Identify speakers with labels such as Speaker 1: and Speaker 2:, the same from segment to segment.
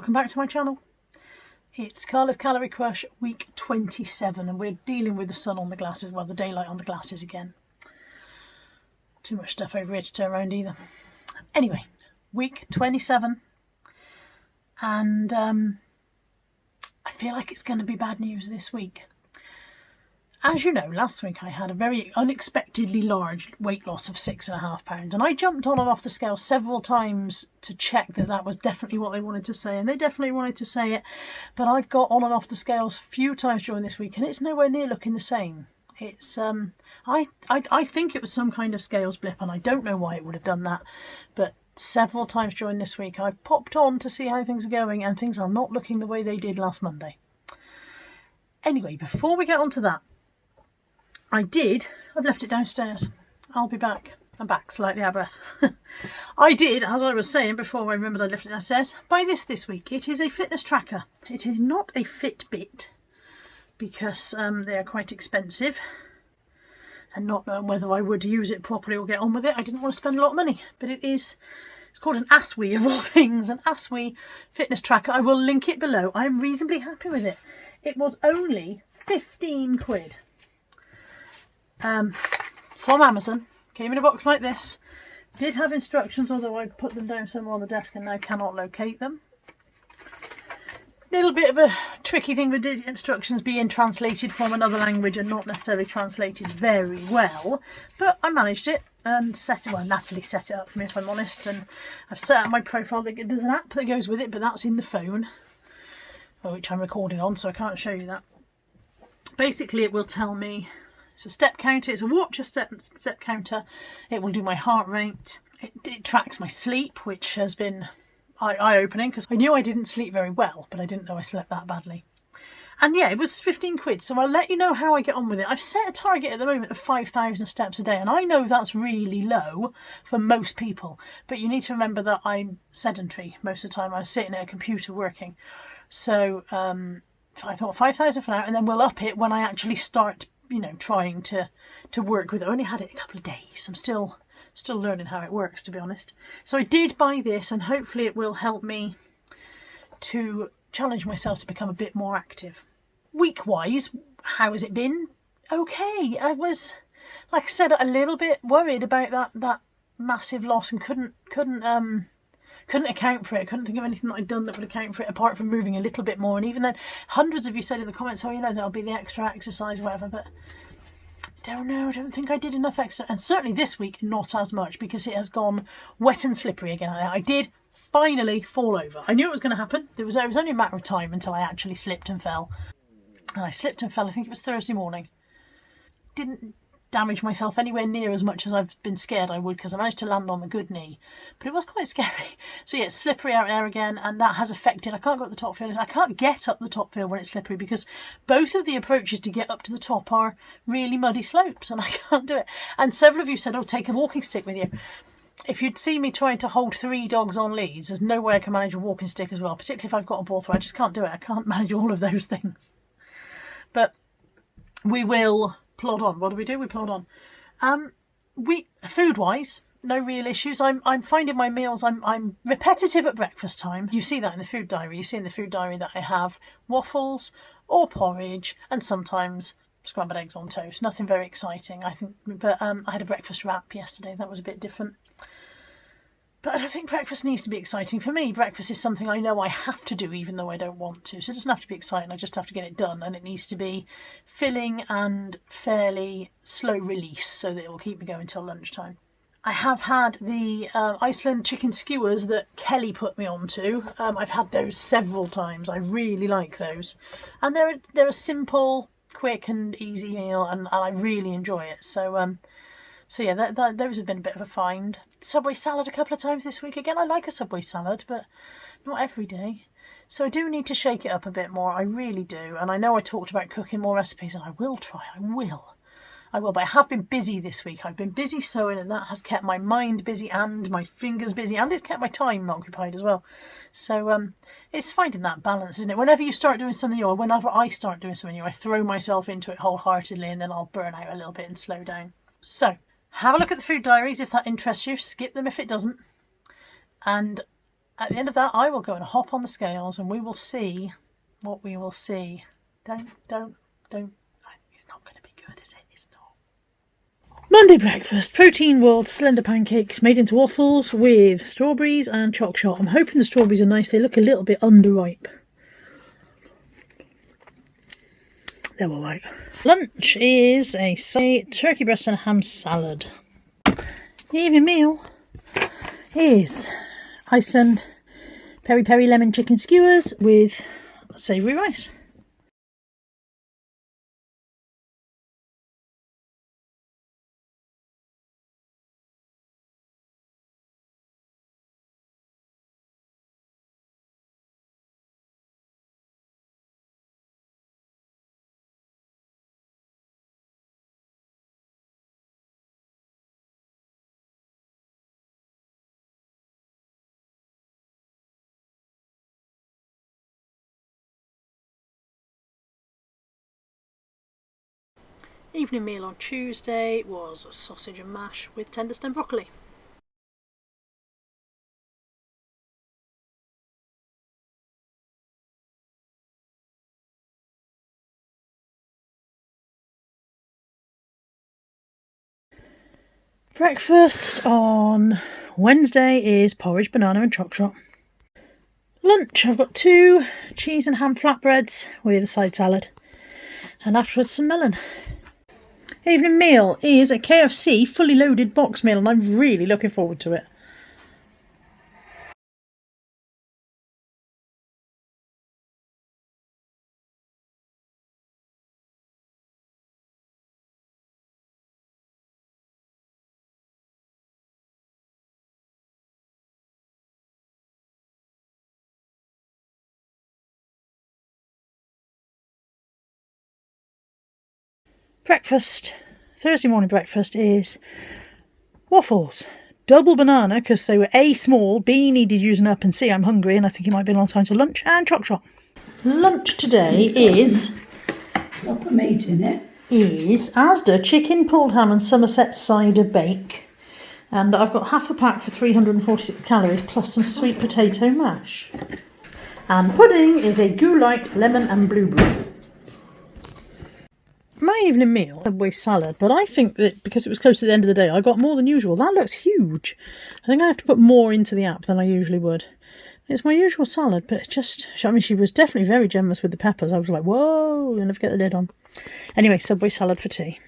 Speaker 1: welcome back to my channel. It's Carla's Calorie Crush week 27 and we're dealing with the sun on the glasses, well the daylight on the glasses again. Too much stuff over here to turn around either. Anyway, week 27 and I feel like it's going to be bad news this week. As you know, last week I had a very unexpectedly large weight loss of 6.5 pounds and I jumped on and off the scale several times to check that that was definitely what they wanted to say, and they definitely wanted to say it, but I've got on and off the scales a few times during this week and it's nowhere near looking the same. It's I think it was some kind of scales blip and I don't know why it would have done that, but several times during this week I've popped on to see how things are going and things are not looking the way they did last Monday. Anyway, before we get on to that, I've left it downstairs. I'll be back. I'm back, slightly out of breath. I did, as I was saying before I remembered I left it downstairs, buy this week. It is a fitness tracker. It is not a Fitbit because they are quite expensive. And not knowing whether I would use it properly or get on with it, I didn't want to spend a lot of money. But it's called an Aswi of all things, an Aswi fitness tracker. I will link it below. I'm reasonably happy with it. It was only 15 quid. From Amazon, came in a box like this, did have instructions, although I put them down somewhere on the desk and now cannot locate them. Little bit of a tricky thing with the instructions being translated from another language and not necessarily translated very well, but I managed it and Natalie set it up for me, if I'm honest, and I've set up my profile. There's an app that goes with it, but that's in the phone, which I'm recording on, so I can't show you that. Basically it will tell me, it's a step counter, it's a watch, a step counter. It will do my heart rate. It tracks my sleep, which has been eye-opening because I knew I didn't sleep very well, but I didn't know I slept that badly. And yeah, it was 15 quid, so I'll let you know how I get on with it. I've set a target at the moment of 5,000 steps a day, and I know that's really low for most people, but you need to remember that I'm sedentary most of the time. I'm sitting at a computer working. So I thought 5,000 for now, and then we'll up it when I actually start trying to work with it. I only had it a couple of days. I'm still learning how it works, to be honest. So I did buy this and hopefully it will help me to challenge myself to become a bit more active. Week-wise, how has it been? Okay. I was, like I said, a little bit worried about that massive loss and couldn't account for it. Couldn't think of anything that I'd done that would account for it apart from moving a little bit more. And even then, hundreds of you said in the comments, oh, that'll be the extra exercise or whatever, but I don't know, I don't think I did enough extra. And certainly this week, not as much, because it has gone wet and slippery again. I did finally fall over. I knew it was going to happen. It was only a matter of time until I actually slipped and fell. And I slipped and fell, I think it was Thursday morning. Didn't damage myself anywhere near as much as I've been scared I would, because I managed to land on the good knee, but it was quite scary. So yeah, it's slippery out there again, and that has affected. I can't go up the top field. I can't get up the top field when it's slippery because both of the approaches to get up to the top are really muddy slopes and I can't do it. And several of you said, oh, take a walking stick with you. If you'd see me trying to hold 3 dogs on leads, there's no way I can manage a walking stick as well, particularly if I've got a ball throw. I just can't do it. I can't manage all of those things. But we will plod on. What do? We plod on. Food-wise, no real issues. I'm finding my meals, I'm repetitive at breakfast time. You see that in the food diary. You see in the food diary that I have waffles or porridge and sometimes scrambled eggs on toast. Nothing very exciting, I think. But I had a breakfast wrap yesterday. That was a bit different. But I don't think breakfast needs to be exciting. For me, breakfast is something I know I have to do even though I don't want to. So it doesn't have to be exciting, I just have to get it done. And it needs to be filling and fairly slow release so that it will keep me going until lunchtime. I have had the Iceland chicken skewers that Kelly put me onto. I've had those several times. I really like those. And they're a simple, quick and easy meal and I really enjoy it. So yeah, those have been a bit of a find. Subway salad a couple of times this week. Again, I like a Subway salad, but not every day. So I do need to shake it up a bit more. I really do. And I know I talked about cooking more recipes, and I will try. I will. But I have been busy this week. I've been busy sewing, and that has kept my mind busy and my fingers busy, and it's kept my time occupied as well. So it's finding that balance, isn't it? Whenever you start doing something new, or whenever I start doing something new, I throw myself into it wholeheartedly, and then I'll burn out a little bit and slow down. So have a look at the food diaries if that interests you. Skip them if it doesn't. And at the end of that, I will go and hop on the scales and we will see what we will see. Don't. It's not going to be good, is it? It's not. Monday breakfast, protein rolled slender pancakes made into waffles with strawberries and choc shot. I'm hoping the strawberries are nice. They look a little bit underripe. They're all right. Lunch is a turkey breast and a ham salad. The evening meal is Iceland peri peri lemon chicken skewers with savoury rice. Evening meal on Tuesday was sausage and mash with tender stem broccoli. Breakfast on Wednesday is porridge, banana and choc shot. Lunch, I've got 2 cheese and ham flatbreads with a side salad. And afterwards some melon. Evening meal is a KFC fully loaded box meal and I'm really looking forward to it. Breakfast, Thursday morning breakfast is waffles. Double banana because they were A, small, B, needed using up, and C, I'm hungry and I think it might be a long time to lunch, and choc shot. Lunch today is
Speaker 2: Proper meat in it.
Speaker 1: Is Asda chicken, pulled ham and Somerset cider bake. And I've got half the pack for 346 calories plus some sweet potato mash. And pudding is a goulite, lemon and blueberry. My evening meal, Subway salad, but I think that because it was close to the end of the day, I got more than usual. That looks huge. I think I have to put more into the app than I usually would. It's my usual salad, but it's just, I mean, she was definitely very generous with the peppers. I was like, whoa, you'll never get the lid on. Anyway, Subway salad for tea.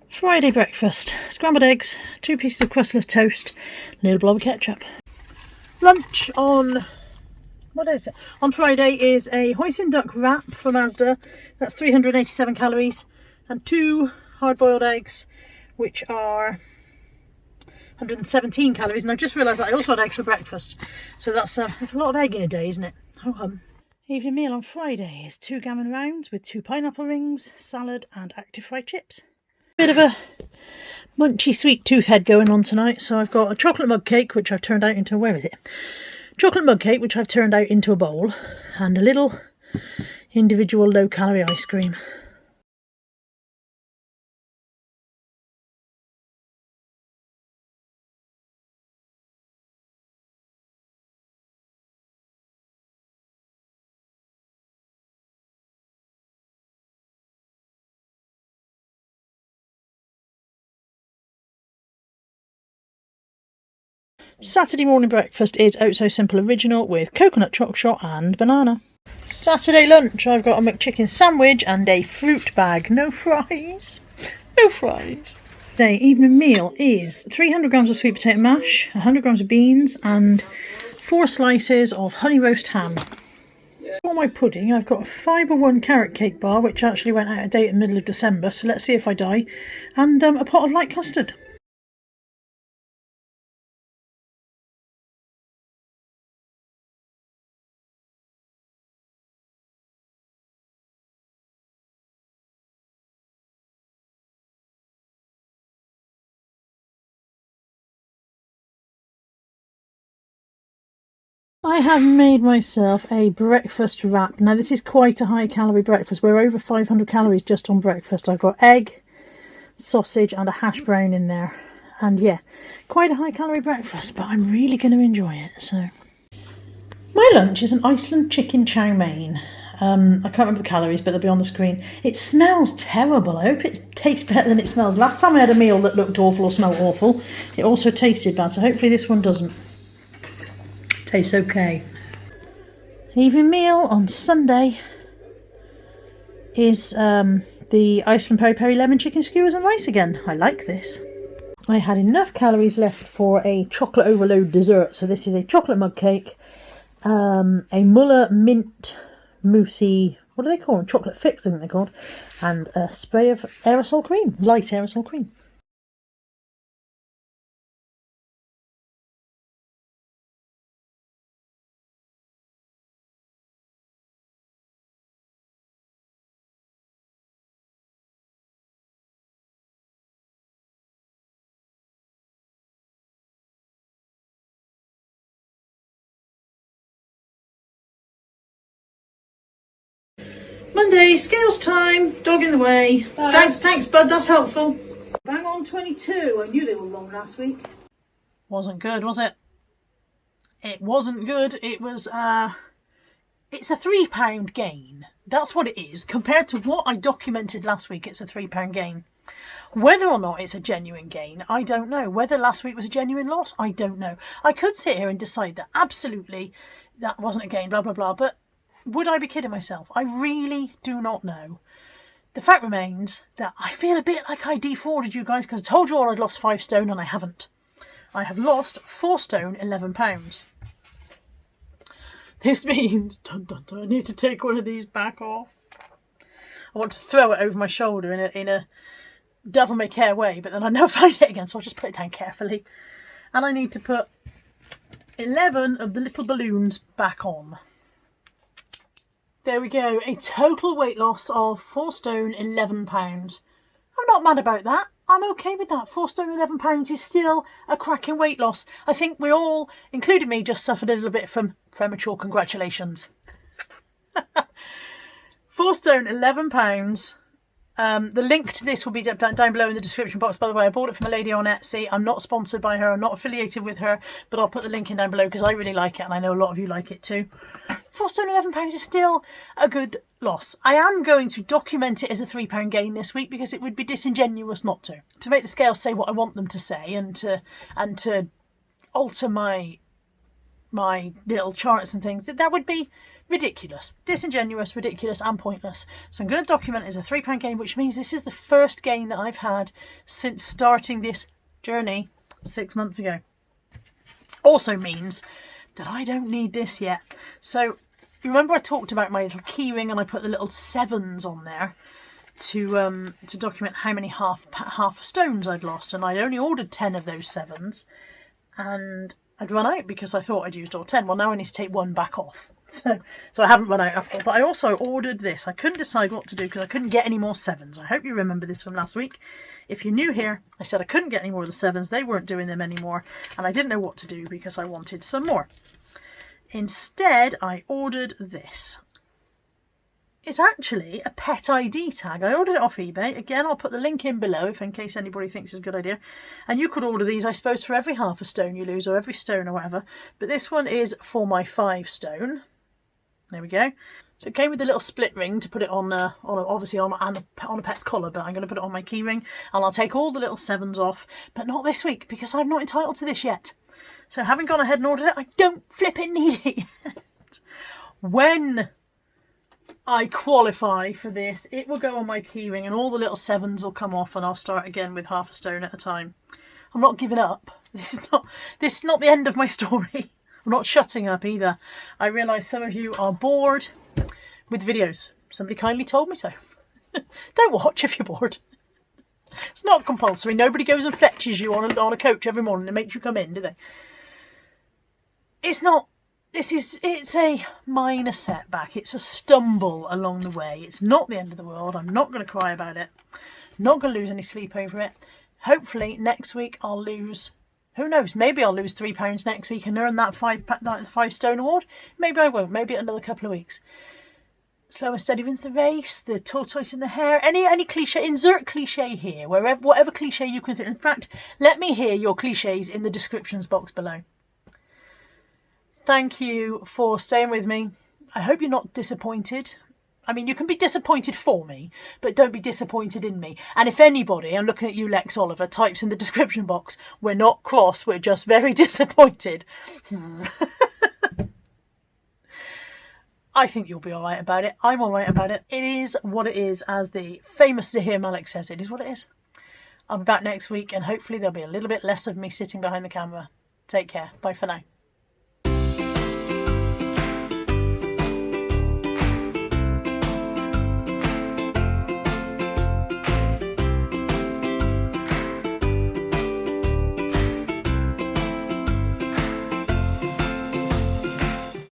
Speaker 1: Friday breakfast, scrambled eggs, 2 pieces of crustless toast, a little blob of ketchup. Lunch on, what is it? On Friday is a hoisin duck wrap from Asda, that's 387 calories, and 2 hard-boiled eggs, which are 117 calories, and I've just realised that I also had eggs for breakfast, so that's a lot of egg in a day, isn't it? Oh, Evening meal on Friday is 2 gammon rounds with 2 pineapple rings, salad and active fried chips. Bit of a munchy sweet tooth head going on tonight, so I've got a chocolate mug cake which I've turned out into, where is it? Chocolate mug cake which I've turned out into a bowl, and a little individual low calorie ice cream. Saturday morning breakfast is Oat So Simple Original with coconut choc shot and banana. Saturday lunch, I've got a McChicken sandwich and a fruit bag. No fries. No fries. Today evening meal is 300 grams of sweet potato mash, 100 grams of beans and 4 slices of honey roast ham. For my pudding, I've got a Fibre One carrot cake bar, which actually went out of date in the middle of December, so let's see if I die, and a pot of light custard. I have made myself a breakfast wrap. Now this is quite a high calorie breakfast. We're over 500 calories just on breakfast. I've got egg, sausage and a hash brown in there. And yeah, quite a high calorie breakfast, but I'm really going to enjoy it. So my lunch is an Iceland chicken chow mein. I can't remember the calories, but they'll be on the screen. It smells terrible. I hope it tastes better than it smells. Last time I had a meal that looked awful or smelled awful, it also tasted bad. So hopefully this one doesn't. Tastes okay. Evening meal on Sunday is the Iceland peri peri lemon chicken skewers and rice again. I like this. I had enough calories left for a chocolate overload dessert. So this is a chocolate mug cake, a Muller mint moussey, what do they call them? Chocolate fix, I think they're called, and a spray of aerosol cream, light aerosol cream. Monday, scales time, dog in the way. Thanks bud, that's helpful. Bang on 22, I knew they were long last week. Wasn't good, was it? It wasn't good. It was, it's a £3 gain. That's what it is. Compared to what I documented last week, it's a £3 gain. Whether or not it's a genuine gain, I don't know. Whether last week was a genuine loss, I don't know. I could sit here and decide that absolutely that wasn't a gain, blah, blah, blah, but would I be kidding myself? I really do not know. The fact remains that I feel a bit like I defrauded you guys because I told you all I'd lost 5 stone and I haven't. I have lost 4 stone, £11. This means, dun, dun, dun, I need to take one of these back off. I want to throw it over my shoulder in a devil may care way, but then I never find it again, so I'll just put it down carefully. And I need to put 11 of the little balloons back on. There we go, a total weight loss of 4 stone, £11. I'm not mad about that. I'm okay with that. 4 stone, £11 is still a cracking weight loss. I think we all, including me, just suffered a little bit from premature congratulations. 4 stone, £11. The link to this will be down below in the description box. By the way, I bought it from a lady on Etsy. I'm not sponsored by her. I'm not affiliated with her, but I'll put the link in down below because I really like it and I know a lot of you like it too. 4 stone, £11 is still a good loss. I am going to document it as a £3 gain this week because it would be disingenuous not to. To make the scales say what I want them to say and to alter my little charts and things, that would be ridiculous, disingenuous, ridiculous and pointless. So I'm going to document it as a £3 gain, which means this is the first gain that I've had since starting this journey 6 months ago. Also means that I don't need this yet. So you remember I talked about my little key ring and I put the little 7s on there to document how many half stones I'd lost, and I'd only ordered 10 of those 7s and I'd run out because I thought I'd used all 10. Well, now I need to take 1 back off. So I haven't run out after all. But I also ordered this. I couldn't decide what to do because I couldn't get any more 7s. I hope you remember this from last week. If you're new here, I said I couldn't get any more of the 7s. They weren't doing them anymore. And I didn't know what to do because I wanted some more. Instead, I ordered this. It's actually a pet ID tag. I ordered it off eBay. Again, I'll put the link in below if in case anybody thinks it's a good idea. And you could order these, I suppose, for every half a stone you lose or every stone or whatever. But this one is for my 5 stone. There we go. So it came with a little split ring to put it on a pet's collar, but I'm going to put it on my key ring. And I'll take all the little 7s off, but not this week because I'm not entitled to this yet. So having gone ahead and ordered it, I don't flipping need it yet. When I qualify for this, it will go on my keyring and all the little 7s will come off and I'll start again with half a stone at a time. I'm not giving up. This is not the end of my story. I'm not shutting up either. I realise some of you are bored with videos. Somebody kindly told me so. Don't watch if you're bored. It's not compulsory. Nobody goes and fetches you on a coach every morning and makes you come in, do they? It's not. It's a minor setback. It's a stumble along the way. It's not the end of the world. I'm not going to cry about it. Not going to lose any sleep over it. Hopefully next week I'll lose Who knows? Maybe I'll lose £3 next week and earn that 5 stone award. Maybe I won't. Maybe another couple of weeks. Slow and steady wins the race. The tortoise in the hare. Any cliche. Insert cliche here. Whatever cliche you can think. In fact, let me hear your cliches in the descriptions box below. Thank you for staying with me. I hope you're not disappointed. I mean, you can be disappointed for me, but don't be disappointed in me. And if anybody, I'm looking at you, Lex Oliver, types in the description box, we're not cross, we're just very disappointed. I think you'll be all right about it. I'm all right about it. It is what it is, as the famous Zahir Malik says. It is what it is. I'll be back next week, and hopefully there'll be a little bit less of me sitting behind the camera. Take care. Bye for now.